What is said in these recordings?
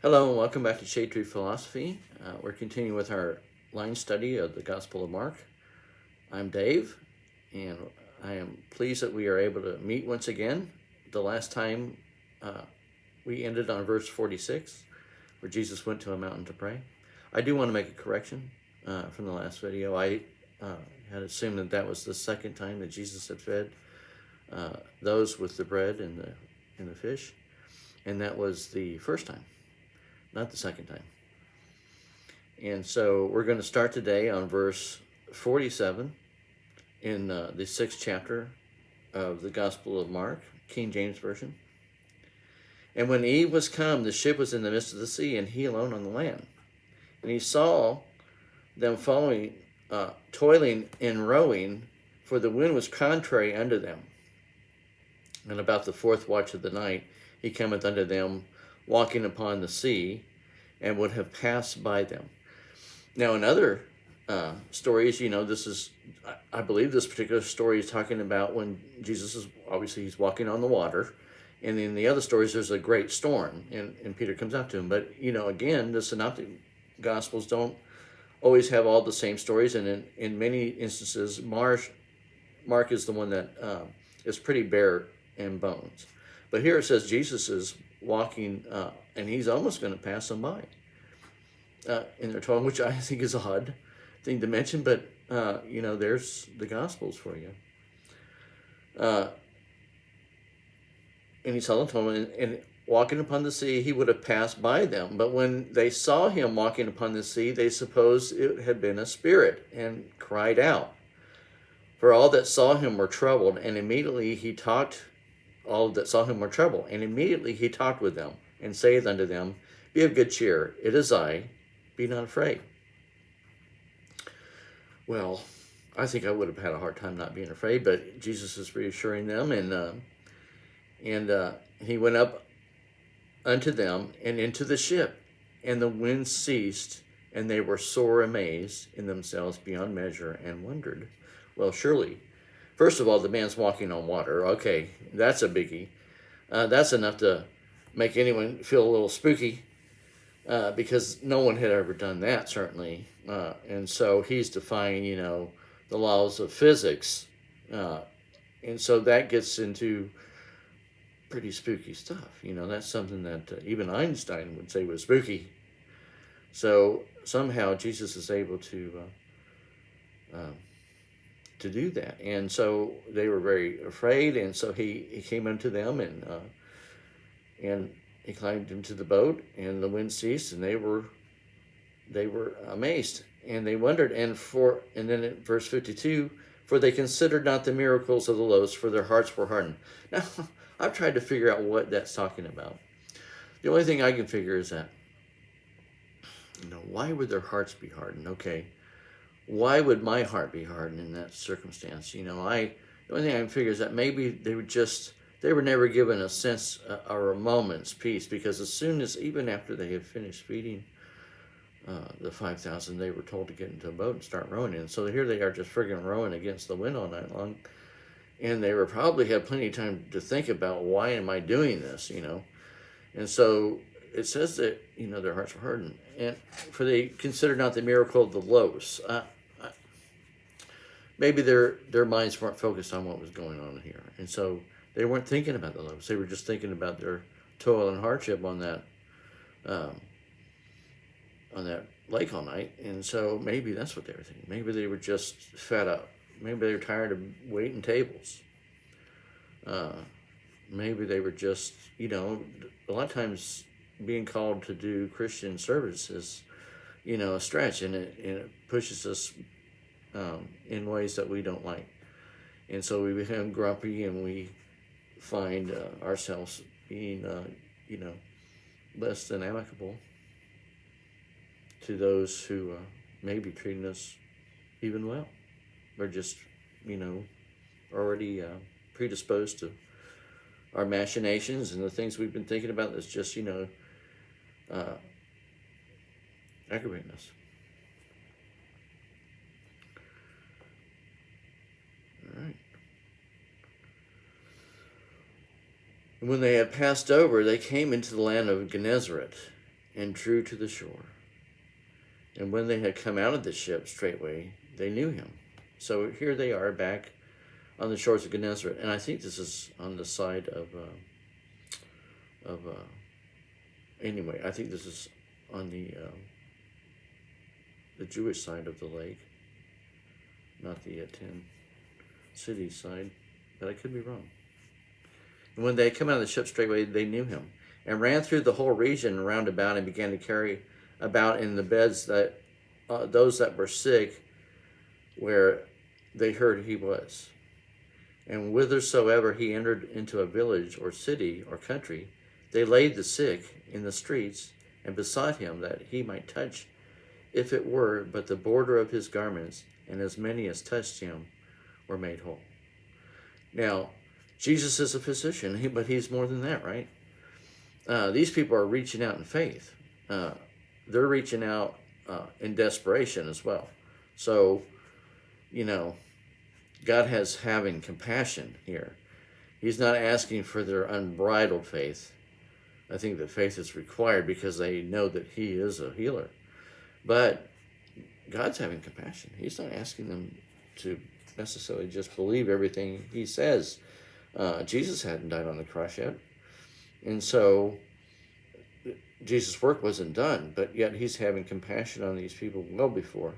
Hello and welcome back to Shade Tree Philosophy. We're continuing with our line study of the Gospel of Mark. I'm Dave, and I am pleased that we are able to meet once again. The last time we ended on verse 46, where Jesus went to a mountain to pray. I do want to make a correction from the last video. I had assumed that was the second time that Jesus had fed those with the bread and the fish, and that was the first time, not the second time. And so we're going to start today on verse 47 in the 6th chapter of the Gospel of Mark, King James Version. And when eve was come, the ship was in the midst of the sea, and he alone on the land. And he saw them following, toiling and rowing, for the wind was contrary unto them. And about the 4th watch of the night, he cometh unto them, walking upon the sea, and would have passed by them. Now, in other stories, this is, I believe this particular story is talking about when Jesus is, obviously he's walking on the water, and in the other stories there's a great storm, and Peter comes up to him. But, again, the Synoptic Gospels don't always have all the same stories, and in many instances, Mark is the one that is pretty bare in bones. But here it says Jesus is walking, and he's almost going to pass them by in their toiling, which I think is a odd thing to mention, but there's the Gospels for you. And he saw them toiling, and walking upon the sea, he would have passed by them. But when they saw him walking upon the sea, they supposed it had been a spirit, and cried out. For all that saw him were troubled, and immediately he talked. All that saw him were troubled, and immediately he talked with them, and saith unto them, Be of good cheer, it is I, be not afraid. Well, I think I would have had a hard time not being afraid, but Jesus is reassuring them, and he went up unto them and into the ship, and the wind ceased, and they were sore amazed in themselves beyond measure, and wondered. Well, surely, first of all, the man's walking on water. Okay, that's a biggie. That's enough to make anyone feel a little spooky, because no one had ever done that, certainly. And so he's defying, the laws of physics. And so that gets into pretty spooky stuff. That's something that even Einstein would say was spooky. So somehow Jesus is able to do that. And so they were very afraid, and so he came unto them, and he climbed into the boat, and the wind ceased, and they were amazed, and they wondered. And then in verse 52, for they considered not the miracles of the loaves, for their hearts were hardened. Now, I've tried to figure out what that's talking about. The only thing I can figure is that, why would their hearts be hardened? Okay, why would my heart be hardened in that circumstance? The only thing I can figure is that maybe they were never given a sense or a moment's peace, because as soon as, even after they had finished feeding the 5,000, they were told to get into a boat and start rowing. And so here they are just friggin' rowing against the wind all night long. And they probably had plenty of time to think about, why am I doing this, And so it says that, their hearts were hardened. And for they considered not the miracle of the loaves. Maybe their minds weren't focused on what was going on here. And so they weren't thinking about the loaves. They were just thinking about their toil and hardship on that lake all night. And so maybe that's what they were thinking. Maybe they were just fed up. Maybe they were tired of waiting tables. Maybe they were just, a lot of times being called to do Christian service is, a stretch, and it pushes us in ways that we don't like. And so we become grumpy, and we find ourselves being, less than amicable to those who may be treating us even well. We're just, already predisposed to our machinations and the things we've been thinking about that's just, aggravating us. All right. And when they had passed over, they came into the land of Gennesaret. and drew to the shore. And when they had come out of the ship straightway, they knew him. So here they are back on the shores of Gennesaret, and I think this is on the side of anyway, I think this is on the Jewish side of the lake, not the 10 cities side, but I could be wrong. And when they had come out of the ship straightway, they knew him, and ran through the whole region round about, and began to carry about in the beds that those that were sick, where they heard he was. And whithersoever he entered into a village or city or country, they laid the sick in the streets, and besought him that he might touch, if it were but the border of his garments, and as many as touched him were made whole. Now, Jesus is a physician, but he's more than that, right? These people are reaching out in faith. They're reaching out in desperation as well. So, God has having compassion here. He's not asking for their unbridled faith. I think that faith is required because they know that he is a healer. But God's having compassion. He's not asking them to necessarily just believe everything he says. Jesus hadn't died on the cross yet. And so Jesus' work wasn't done, but yet he's having compassion on these people well before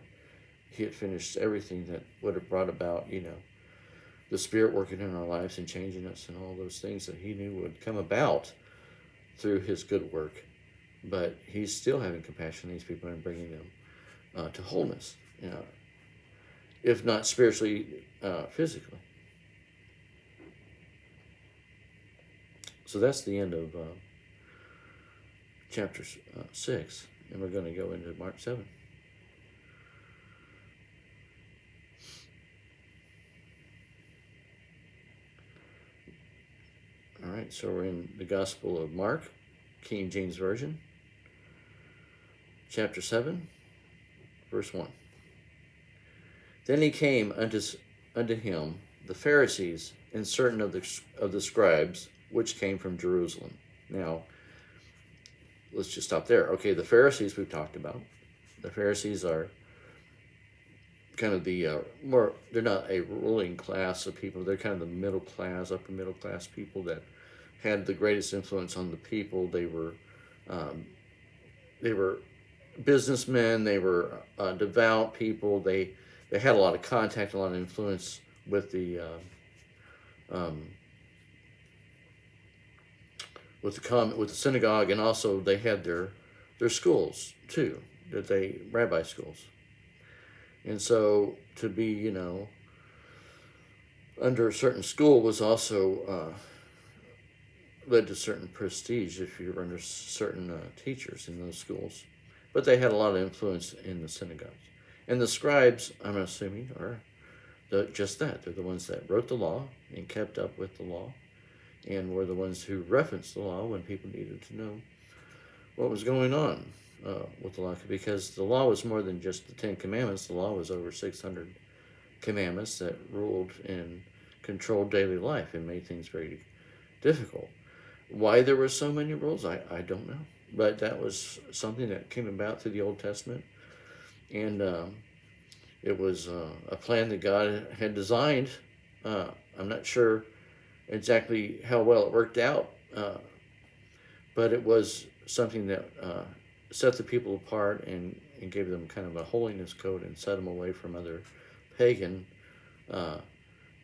he had finished everything that would have brought about, the Spirit working in our lives and changing us and all those things that he knew would come about through his good work. But he's still having compassion on these people and bringing them to wholeness, if not spiritually, physically. So that's the end of chapter 6, and we're going to go into Mark 7. All right, so we're in the Gospel of Mark, King James Version, chapter 7, verse 1. Then he came unto him the Pharisees and certain of the scribes, which came from Jerusalem. Now, let's just stop there. Okay, the Pharisees we've talked about. The Pharisees are kind of the they're not a ruling class of people. They're kind of the middle class, upper middle class people that had the greatest influence on the people. They were businessmen. They were devout people. They had a lot of contact, a lot of influence with the synagogue, and also they had their schools too, rabbi schools. And so to be, under a certain school was also led to certain prestige if you were under certain teachers in those schools. But they had a lot of influence in the synagogues. And the scribes, I'm assuming, are just that. They're the ones that wrote the law and kept up with the law, and were the ones who referenced the law when people needed to know what was going on with the law, because the law was more than just the 10 Commandments. The law was over 600 commandments that ruled and controlled daily life and made things very difficult. Why there were so many rules, I don't know. But that was something that came about through the Old Testament. And it was a plan that God had designed. I'm not sure exactly how well it worked out, but it was something that set the people apart and gave them kind of a holiness code and set them away from other pagan,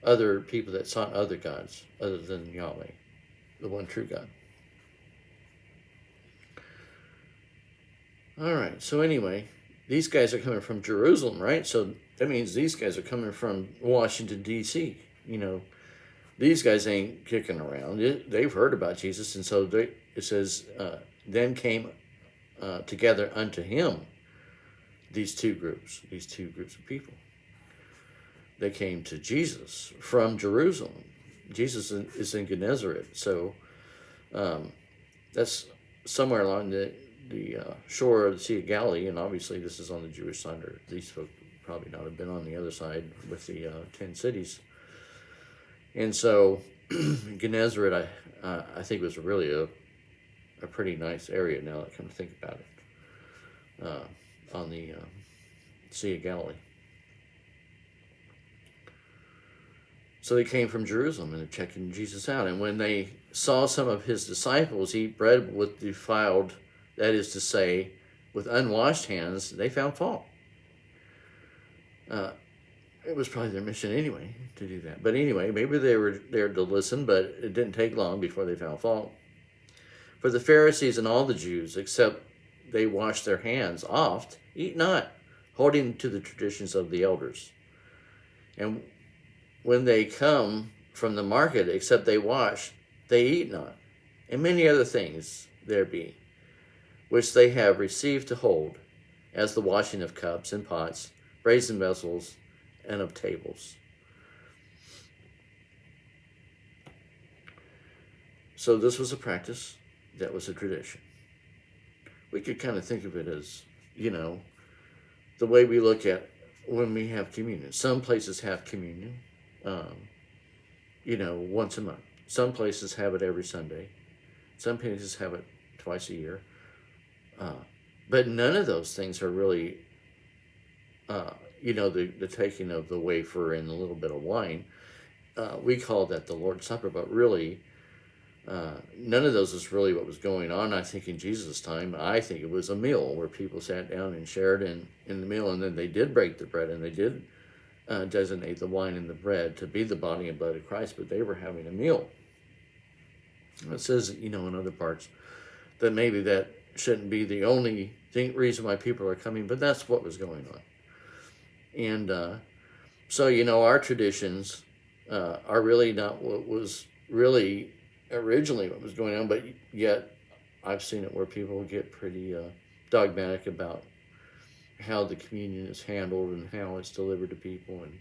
other people that sought other gods other than Yahweh, the one true God. All right, so anyway, these guys are coming from Jerusalem, right? So that means these guys are coming from Washington, D.C. These guys ain't kicking around. They've heard about Jesus, and so it says, then came together unto him these two groups of people. They came to Jesus from Jerusalem. Jesus is in Gennesaret, so that's somewhere along the shore of the Sea of Galilee, and obviously this is on the Jewish side, or these folk probably not have been on the other side with the 10 cities. And so Gennesaret, I think, was really a pretty nice area now that I come to think about it, on the Sea of Galilee. So they came from Jerusalem and they're checking Jesus out. And when they saw some of his disciples eat bread with defiled, that is to say, with unwashed hands, they found fault. It was probably their mission anyway to do that. But anyway, maybe they were there to listen, but it didn't take long before they found fault. For the Pharisees and all the Jews, except they wash their hands oft, eat not, holding to the traditions of the elders. And when they come from the market, except they wash, they eat not. And many other things there be, which they have received to hold, as the washing of cups and pots, brazen vessels, and of tables. So this was a practice, that was a tradition. We could kind of think of it as, the way we look at when we have communion. Some places have communion, once a month. Some places have it every Sunday. Some places have it twice a year. But none of those things are really, the taking of the wafer and a little bit of wine. We call that the Lord's Supper, but really, none of those is really what was going on. I think in Jesus' time, I think it was a meal where people sat down and shared in the meal, and then they did break the bread, and they did designate the wine and the bread to be the body and blood of Christ, but they were having a meal. It says, in other parts, that maybe that shouldn't be the only reason why people are coming, but that's what was going on. And so, our traditions are really not what was really originally what was going on, but yet I've seen it where people get pretty dogmatic about how the communion is handled and how it's delivered to people and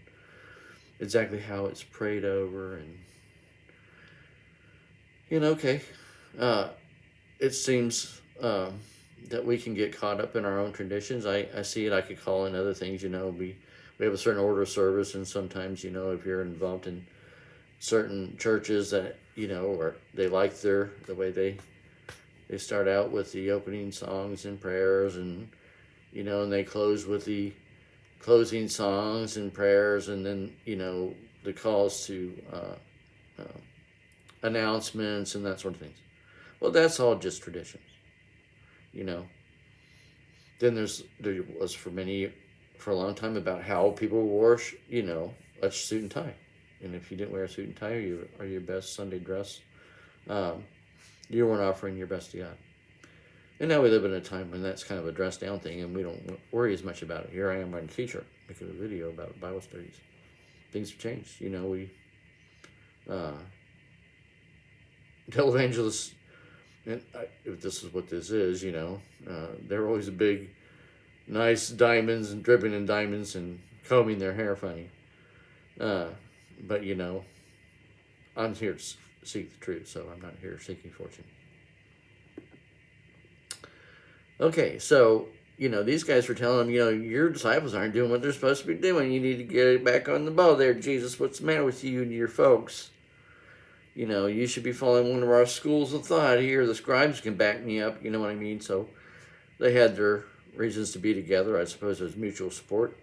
exactly how it's prayed over. And okay, it seems that we can get caught up in our own traditions. I see it. I could call in other things. We have a certain order of service, and sometimes, if you're involved in certain churches that, or they like the way they start out with the opening songs and prayers, and, and they close with the closing songs and prayers, and then, the calls to announcements and that sort of things. Well, that's all just traditions, Then there was for a long time about how people wore, a suit and tie. And if you didn't wear a suit and tie or your best Sunday dress, you weren't offering your best to God. And now we live in a time when that's kind of a dress down thing, and we don't worry as much about it. Here I am writing a teacher, making a video about Bible studies. Things have changed. Televangelists, and if this is what this is, they're always big, nice diamonds and dripping in diamonds and combing their hair funny. But, I'm here to seek the truth, so I'm not here seeking fortune. Okay, so, these guys were telling them, your disciples aren't doing what they're supposed to be doing. You need to get back on the ball there, Jesus. What's the matter with you and your folks? You should be following one of our schools of thought here. The scribes can back me up, you know what I mean? So they had their reasons to be together. I suppose it was mutual support.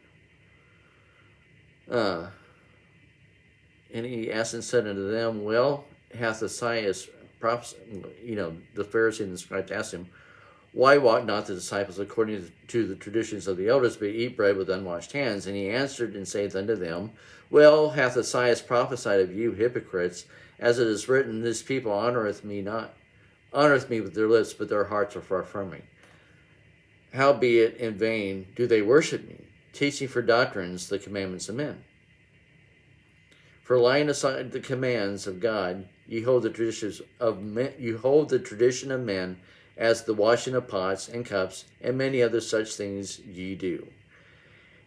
And he asked and said unto them, well, hath Esaias prophesied, the Pharisee and the scribes asked him, why walk not the disciples according to the traditions of the elders, but eat bread with unwashed hands? And he answered and saith unto them, well, hath Esaias prophesied of you hypocrites, as it is written, this people honoreth me with their lips, but their hearts are far from me. Howbeit in vain do they worship me, teaching for doctrines the commandments of men. For laying aside the commands of God, ye hold the tradition of men, as the washing of pots and cups, and many other such things ye do.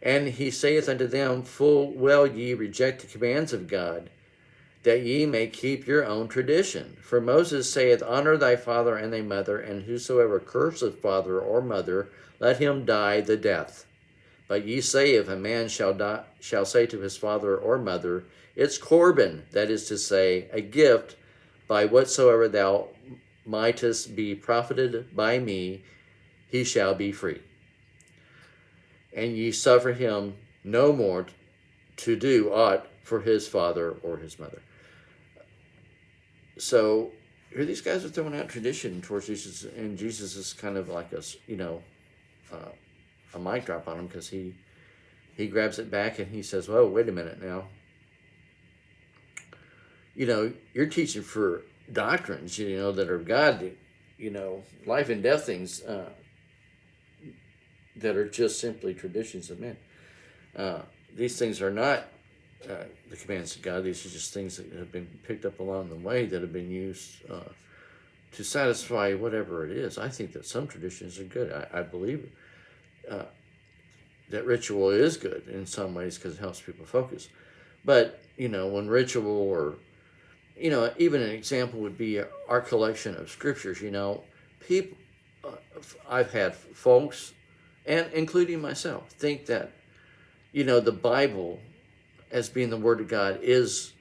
And he saith unto them, full well ye reject the commands of God, that ye may keep your own tradition. For Moses saith, honor thy father and thy mother, and whosoever curseth father or mother, let him die the death. But ye say, if a man shall say to his father or mother, it's Corban, that is to say, a gift, by whatsoever thou mightest be profited by me, he shall be free. And ye suffer him no more to do aught for his father or his mother. So here these guys are throwing out tradition towards Jesus, and Jesus is kind of like a mic drop on him, because he grabs it back and he says, "Whoa, wait a minute now. You're teaching for doctrines, that are of God, life and death things that are just simply traditions of men. These things are not the commandments of God. These are just things that have been picked up along the way that have been used to satisfy whatever it is. I think that some traditions are good. I believe that ritual is good in some ways because it helps people focus. But, when ritual, or, even an example would be our collection of scriptures, people, I've had folks, and including myself, think that, the Bible, as being the Word of God, is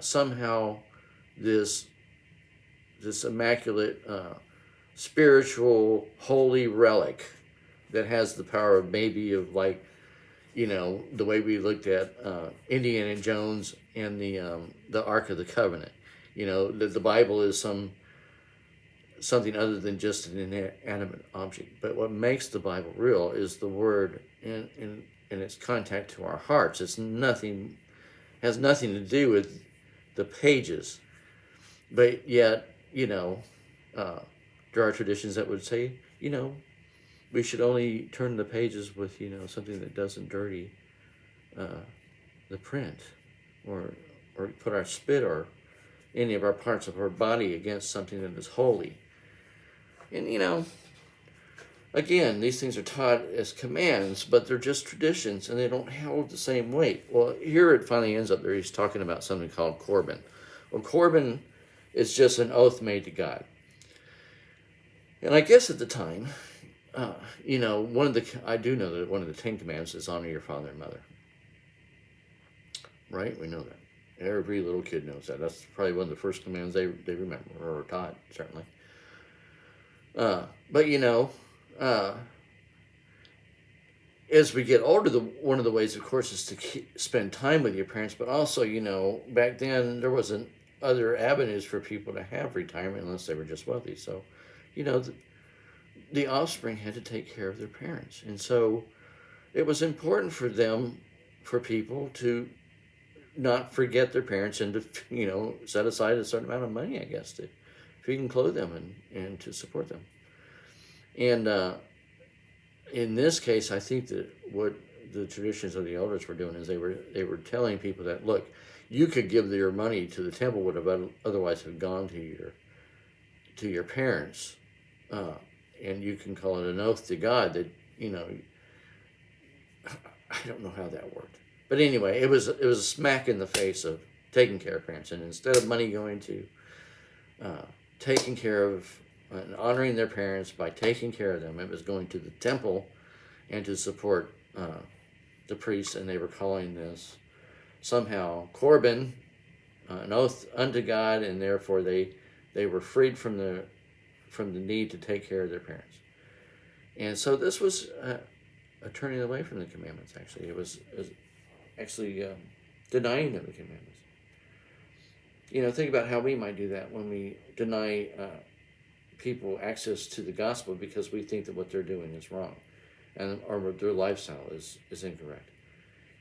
somehow this immaculate, spiritual, holy relic that has the power of the way we looked at Indiana Jones and the Ark of the Covenant. That the Bible is something other than just an inanimate object. But what makes the Bible real is the Word in its contact to our hearts. Has nothing to do with the pages. But yet, there are traditions that would say, we should only turn the pages with, something that doesn't dirty the print, or put our spit or any of our parts of our body against something that is holy. And, again, these things are taught as commands, but they're just traditions, and they don't hold the same weight. Well, here it finally ends up there. He's talking about something called Corban. Well, Corban is just an oath made to God. And I guess at the time, I do know that one of the 10 Commandments is honor your father and mother. Right? We know that. Every little kid knows that. That's probably one of the first commands they remember, or are taught, certainly. But, as we get older, one of the ways, of course, is to spend time with your parents. But also, back then there wasn't other avenues for people to have retirement unless they were just wealthy. So, the offspring had to take care of their parents. And so it was important for people to not forget their parents, and to, set aside a certain amount of money, I guess, to feed and clothe them and to support them. And in this case, I think that what the traditions of the elders were doing is they were telling people that, look, you could give your money to the temple, would have otherwise have gone to your parents, and you can call it an oath to God that, I don't know how that worked. But anyway, it was a smack in the face of taking care of parents. And instead of money going to taking care of and honoring their parents by taking care of them, it was going to the temple and to support the priests. And they were calling this somehow Corban, an oath unto God, and therefore they were freed from the need to take care of their parents. And so this was a turning away from the commandments. Actually, it was actually denying of the commandments. Think about how we might do that when we deny people access to the gospel because we think that what they're doing is wrong, or their lifestyle is incorrect.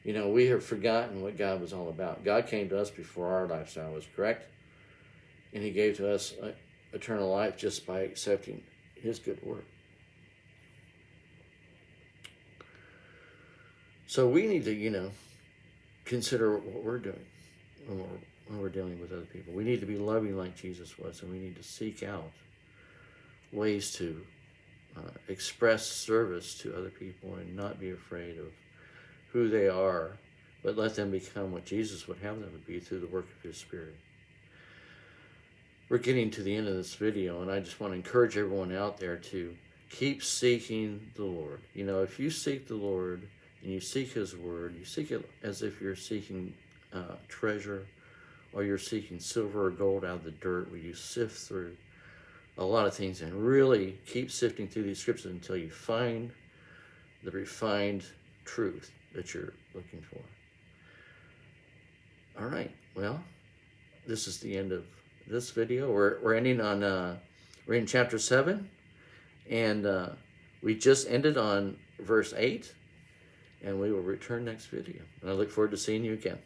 We have forgotten what God was all about. God came to us before our lifestyle was correct, and He gave to us eternal life just by accepting His good word. So we need to, consider what we're doing when we're dealing with other people. We need to be loving like Jesus was, and we need to seek out ways to express service to other people and not be afraid of who they are, but let them become what Jesus would have them to be through the work of His Spirit. We're getting to the end of this video, and I just want to encourage everyone out there to keep seeking the Lord. If you seek the Lord and you seek His Word, you seek it as if you're seeking treasure, or you're seeking silver or gold out of the dirt, where you sift through a lot of things, and really keep sifting through these scriptures until you find the refined truth that you're looking for. All right, well, this is the end of this video. We're ending on, we're in chapter 7, and we just ended on verse 8, and we will return next video. And I look forward to seeing you again.